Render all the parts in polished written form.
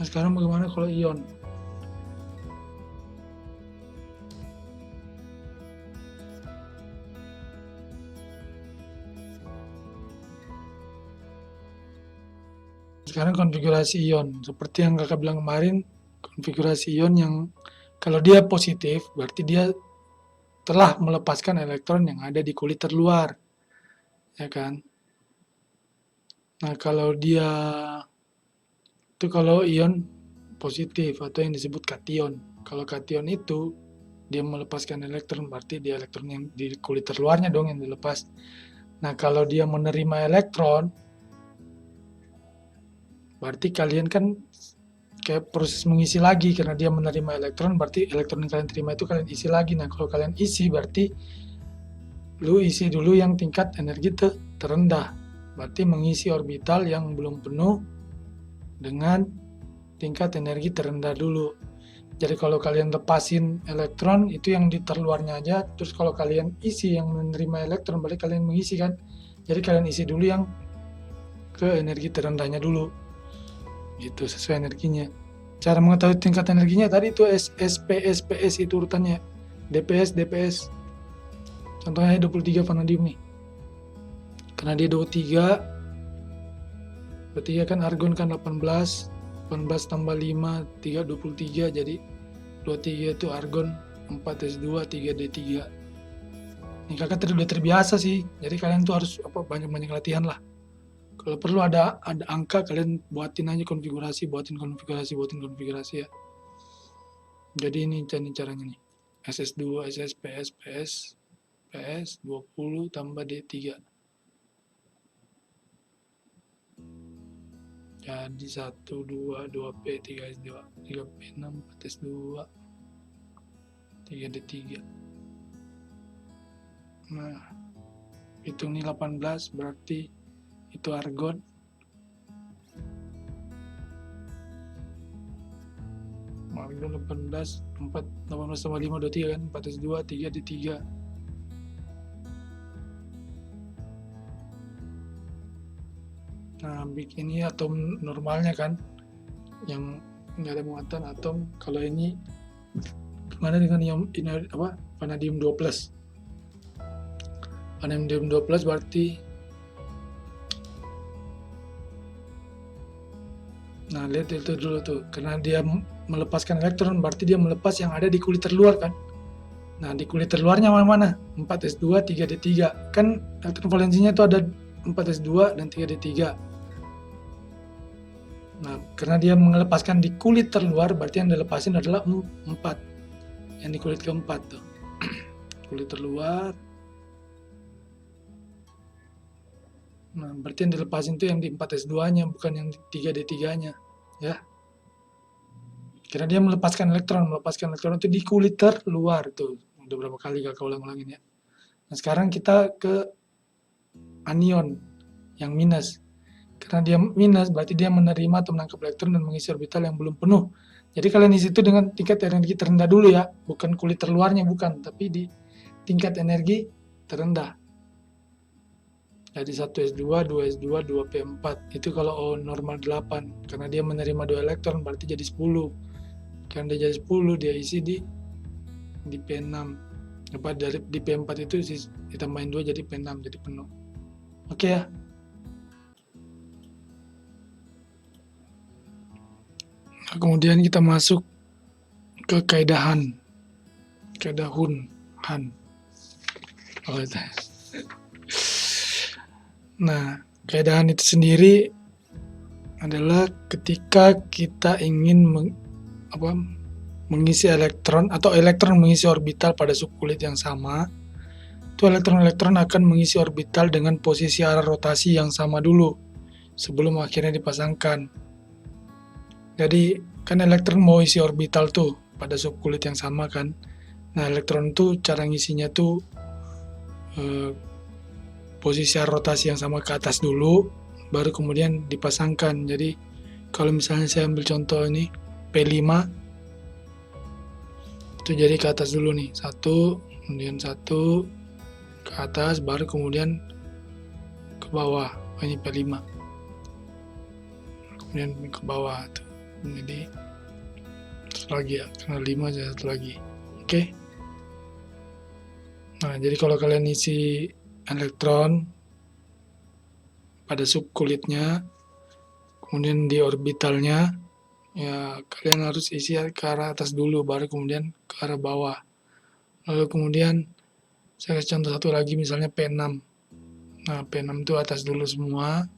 Nah, sekarang bagaimana kalau ion? Sekarang konfigurasi ion, seperti yang kakak bilang kemarin, konfigurasi ion yang kalau dia positif, berarti dia telah melepaskan elektron yang ada di kulit terluar, ya kan? Nah, kalau ion positif atau yang disebut kation. Kalau kation itu dia melepaskan elektron, berarti dia elektron yang di kulit terluarnya dong yang dilepas. Nah, kalau dia menerima elektron, berarti kalian kan kayak proses mengisi lagi, karena dia menerima elektron, berarti elektron yang kalian terima itu kalian isi lagi. Nah, kalau kalian isi, berarti lu isi dulu yang tingkat energi terendah, berarti mengisi orbital yang belum penuh dengan tingkat energi terendah dulu. Jadi kalau kalian lepasin elektron, itu yang di terluarnya aja, terus kalau kalian isi yang menerima elektron, berarti kalian mengisi kan. Jadi kalian isi dulu yang ke energi terendahnya dulu, gitu, sesuai energinya. Cara mengetahui tingkat energinya tadi itu SPS itu urutannya, DPS. Contohnya 23 vanadium nih, karena dia 23, berarti kan argon kan 18 tambah 5, 3, 23, jadi 23 itu argon, 4s2, 3d3. Ini kakak udah terbiasa sih, jadi kalian tuh harus banyak-banyak latihan lah. Kalau perlu ada angka, kalian buatin aja konfigurasi, buatin konfigurasi ya. Jadi ini caranya nih, SS2, SS, PS 20 tambah D3. Jadi 1, 2, 2P, 3S2, 3P6, 4S2, 3D3. Nah, hitung nih 18, berarti itu argon. Argon 18 tambah 5, 23 kan, 4S2, 3D3. Nah, ini atom normalnya kan, yang nggak ada muatan atom. Kalau ini gimana dengan yang ini vanadium 2+? Vanadium 2+ berarti, nah lihat itu dulu tuh, karena dia melepaskan elektron, berarti dia melepas yang ada di kulit terluar kan. Nah, di kulit terluarnya mana-mana? 4s2, 3d3. Kan elektron valensinya itu ada 4s2 dan 3d3. Nah, karena dia melepaskan di kulit terluar, berarti yang dilepasin adalah 4. Yang di kulit keempat tuh. Kulit terluar. Nah, berarti yang dilepasin tuh yang di 4s2-nya, bukan yang di 3d3-nya. Ya. Karena dia melepaskan elektron itu di kulit terluar tuh. Udah berapa kali kakak ulang-ulangin ya. Nah, sekarang kita ke anion yang minus. Karena dia minus, berarti dia menerima atau menangkap elektron dan mengisi orbital yang belum penuh. Jadi kalian isi itu dengan tingkat energi terendah dulu ya, bukan kulit terluarnya, bukan, tapi di tingkat energi terendah. Jadi 1s2, 2s2, 2p4, itu kalau normal 8, karena dia menerima 2 elektron, berarti jadi 10. Karena dia jadi 10, dia isi di p6. Di p4 itu ditambahin 2 jadi p6, jadi penuh. Oke ya. Kemudian kita masuk ke kaidah Hun. Nah, kaidah itu sendiri adalah ketika kita ingin mengisi elektron atau elektron mengisi orbital pada subkulit yang sama, itu elektron-elektron akan mengisi orbital dengan posisi arah rotasi yang sama dulu sebelum akhirnya dipasangkan. Jadi kan elektron mau isi orbital tuh pada subkulit yang sama kan. Nah, elektron tuh cara ngisinya tuh posisi arah rotasi yang sama ke atas dulu, baru kemudian dipasangkan. Jadi kalau misalnya saya ambil contoh ini P5, itu jadi ke atas dulu nih, 1, kemudian 1 ke atas, baru kemudian ke bawah. Ini P5, kemudian ke bawah tuh. Jadi satu lagi ya, karena 5 aja satu lagi. Oke. Nah, jadi kalau kalian isi elektron pada subkulitnya, kemudian di orbitalnya, ya kalian harus isi ke arah atas dulu, baru kemudian ke arah bawah. Lalu kemudian saya kasih contoh satu lagi, misalnya P6. Nah, P6 itu atas dulu semua,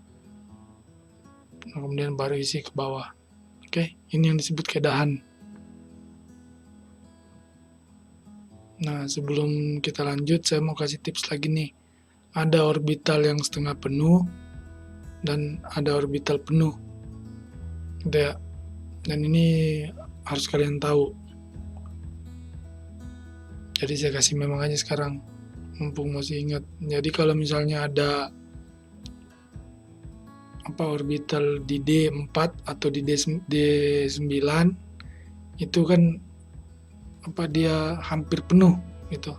nah, kemudian baru isi ke bawah. Oke, ini yang disebut kedahan. Nah, sebelum kita lanjut, saya mau kasih tips lagi nih. Ada orbital yang setengah penuh, dan ada orbital penuh. Dan ini harus kalian tahu. Jadi saya kasih memang aja sekarang, mumpung masih ingat. Jadi kalau misalnya ada orbital di D4 atau di D9, itu kan dia hampir penuh gitu.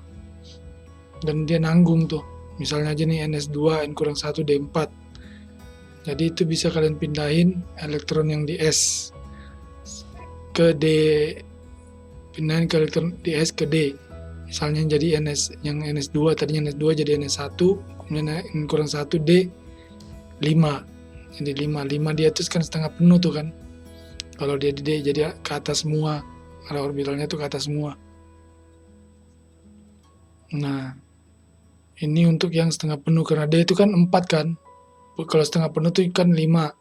Dan dia nanggung tuh. Misalnya aja nih NS2 N-1 D4. Jadi itu bisa kalian pindahin elektron yang di S ke D, pindahin ke elektron di S ke D. Misalnya jadi yang NS2 tadinya NS2 jadi NS1, kemudian N-1 D 5. Jadi 5 dia terus kan setengah penuh tuh kan. Kalau dia di D jadi ke atas semua. Ada orbitalnya tuh ke atas semua. Nah, ini untuk yang setengah penuh, karena D itu kan 4 kan. Kalau setengah penuh tuh kan 5.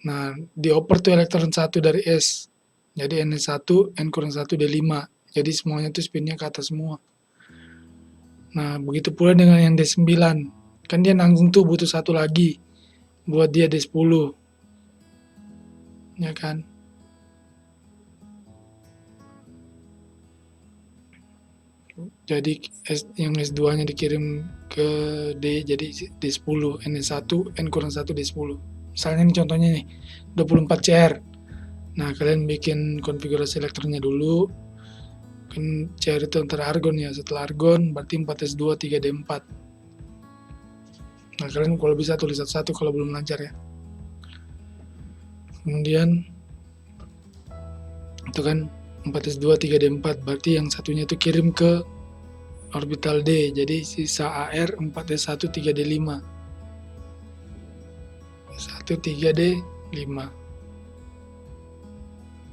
Nah, dioper tuh elektron 1 dari S. Jadi NS1, N-1 D5. Jadi semuanya tuh spinnya ke atas semua. Nah, begitu pula dengan yang D9. Kan dia nanggung tuh, butuh satu lagi buat dia D10. Ya kan? Jadi yang S2-nya dikirim ke D, jadi D10, NS1, N-1 D10. Misalnya ini contohnya nih, 24 CR. Nah, kalian bikin konfigurasi elektronnya dulu. Kan CR itu antara argon ya, setelah argon berarti 4S2, 3D4. Nah, kalian kalau bisa tulis satu-satu kalau belum lancar ya. Kemudian itu kan 4S2, 3D4, berarti yang satunya itu kirim ke orbital D, jadi sisa AR 4S1, 3D5. 1, 3D5.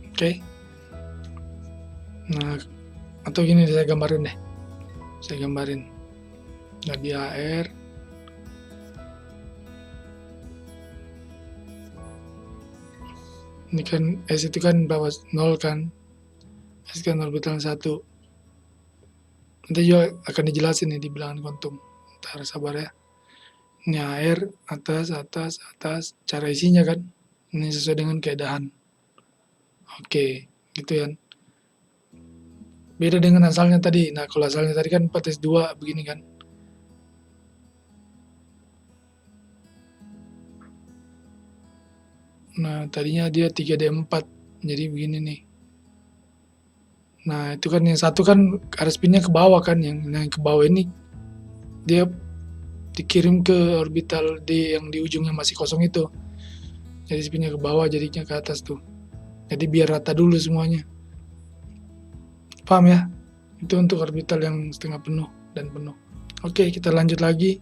Oke. Nah, atau gini saya gambarin deh. Saya gambarin. Nah, di AR ini kan S itu kan bawah 0 kan. S kan orbital 1. Nanti juga akan dijelasin nih di bilangan kuantum. Ntar sabar ya. Ini AR, atas, cara isinya kan. Ini sesuai dengan keadaan. Oke, gitu ya. Beda dengan asalnya tadi. Nah, kalau asalnya tadi kan 4S2 begini kan. Nah, tadinya dia 3D4. Jadi begini nih. Nah, itu kan yang satu kan arah spinnya ke bawah kan. Yang ke bawah ini dia dikirim ke orbital D yang di ujungnya masih kosong itu. Jadi spinnya ke bawah, jadinya ke atas tuh. Jadi biar rata dulu semuanya. Paham ya? Itu untuk orbital yang setengah penuh dan penuh. Oke, kita lanjut lagi.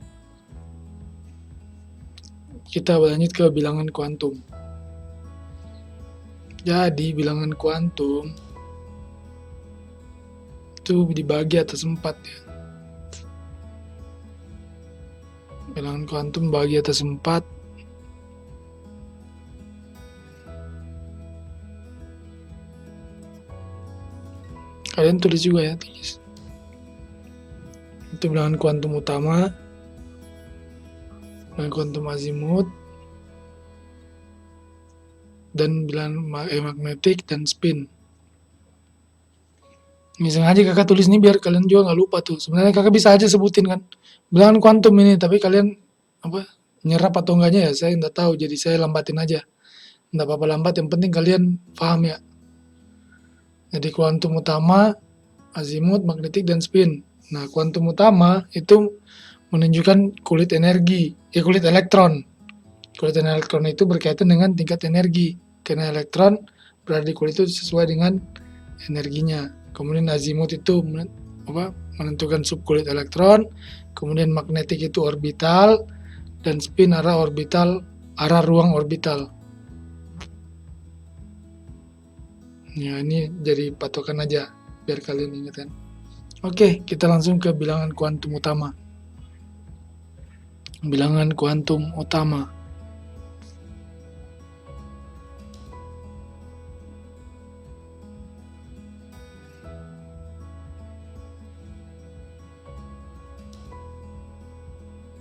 Kita lanjut ke bilangan kuantum. Jadi bilangan kuantum itu dibagi atas 4 ya. Bilangan kuantum bagi atas 4. Kalian tulis juga ya, tulis. Itu bilangan kuantum utama, bilangan kuantum azimut, dan bilangan magnetik dan spin. Ini sengaja kakak tulis nih biar kalian juga nggak lupa tuh. Sebenarnya kakak bisa aja sebutin kan bilangan kuantum ini, tapi kalian nyerap atau enggaknya ya saya nggak tahu. Jadi saya lambatin aja. Nggak apa-apa lambat, yang penting kalian paham ya. Jadi kuantum utama, azimut, magnetik, dan spin. Nah, kuantum utama itu menunjukkan kulit energi, kulit elektron. Kulit elektron itu berkaitan dengan tingkat energi. karena elektron berada di kulit itu sesuai dengan energinya. Kemudian azimut itu menentukan subkulit elektron, kemudian magnetik itu orbital, dan spin arah ruang orbital. Ya, ini jadi patokan aja biar kalian ingat kan. Oke, kita langsung ke bilangan kuantum utama. Bilangan kuantum utama.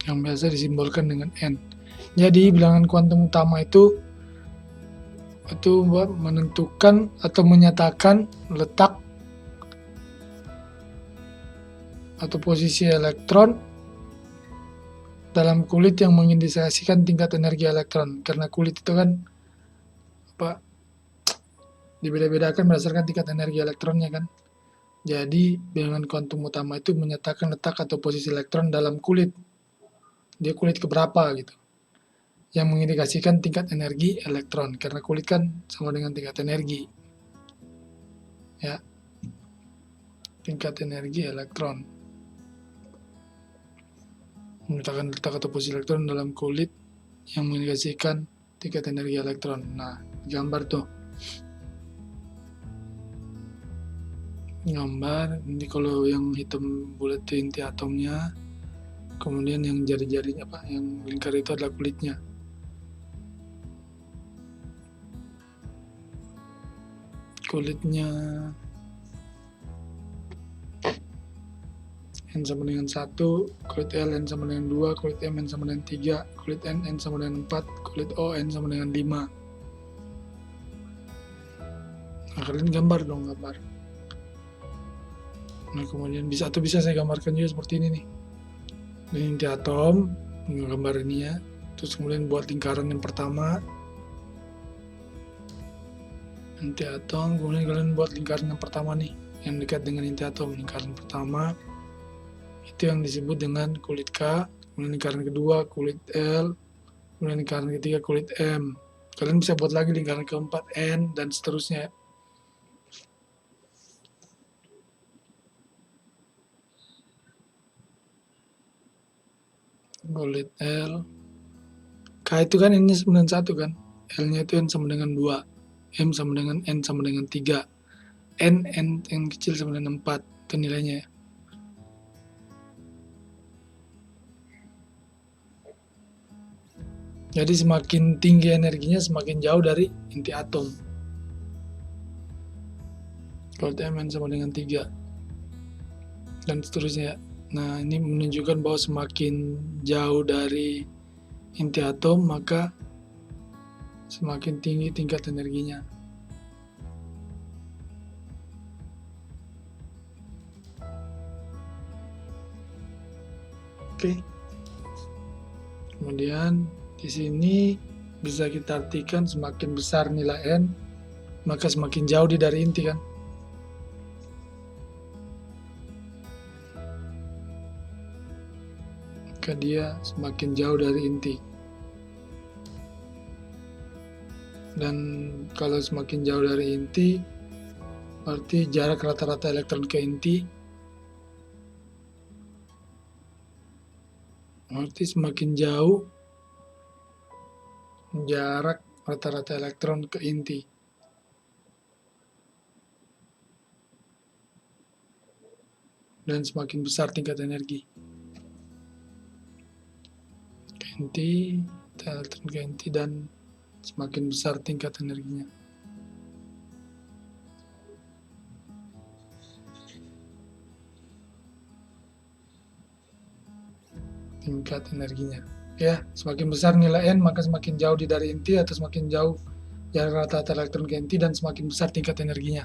Yang biasa disimbolkan dengan N. Jadi bilangan kuantum utama itu menentukan atau menyatakan letak atau posisi elektron dalam kulit yang mengindikasikan tingkat energi elektron. Karena kulit itu kan dibeda-bedakan berdasarkan tingkat energi elektronnya kan. Jadi bilangan kuantum utama itu menyatakan letak atau posisi elektron dalam kulit. Dia kulit keberapa gitu. Yang mengindikasikan tingkat energi elektron. Karena kulit kan sama dengan tingkat energi. Ya. Tingkat energi elektron. Menyatakan letak atau posisi elektron dalam kulit yang mengindikasikan tingkat energi elektron. Nah, gambar tuh. Gambar, ini kalau yang hitam bulat itu inti atomnya, kemudian yang jari-jarinya yang lingkar itu adalah kulitnya. Kulitnya N sama dengan 1, kulit L N sama dengan 2, kulit M N sama dengan 3, kulit N sama dengan 4, kulit O N sama dengan 5. Nah, kalian gambar dong, gambar. Nah, kemudian bisa saya gambarkan juga seperti ini nih. Ini inti atom, gambar ini ya. Terus kemudian buat lingkaran yang pertama. Inti atom, kemudian kalian buat lingkaran yang pertama nih, yang dekat dengan inti atom. Lingkaran pertama itu yang disebut dengan kulit K, kemudian lingkaran kedua kulit L, kemudian lingkaran ketiga kulit M. Kalian bisa buat lagi lingkaran keempat N, dan seterusnya. Kulit L, K itu kan ini sama dengan 1 kan, L-nya itu N sama dengan 2, M sama dengan N sama dengan 3, N yang kecil sama dengan 4, itu nilainya ya. Jadi semakin tinggi energinya semakin jauh dari inti atom. Kulit M sama dengan 3. Dan seterusnya. Nah, ini menunjukkan bahwa semakin jauh dari inti atom, maka semakin tinggi tingkat energinya. Oke. Kemudian di sini bisa kita artikan semakin besar nilai N, maka semakin jauh dia dari inti kan. Maka dia semakin jauh dari inti. Dan kalau semakin jauh dari inti, berarti jarak rata-rata elektron ke inti, berarti semakin jauh jarak rata-rata elektron ke inti. Dan semakin besar tingkat energi. Ke inti, elektron ke inti, dan semakin besar tingkat energinya. Tingkat energinya. Ya, semakin besar nilai N, maka semakin jauh dari inti, atau semakin jauh jarak rata-rata elektron ke inti, dan semakin besar tingkat energinya.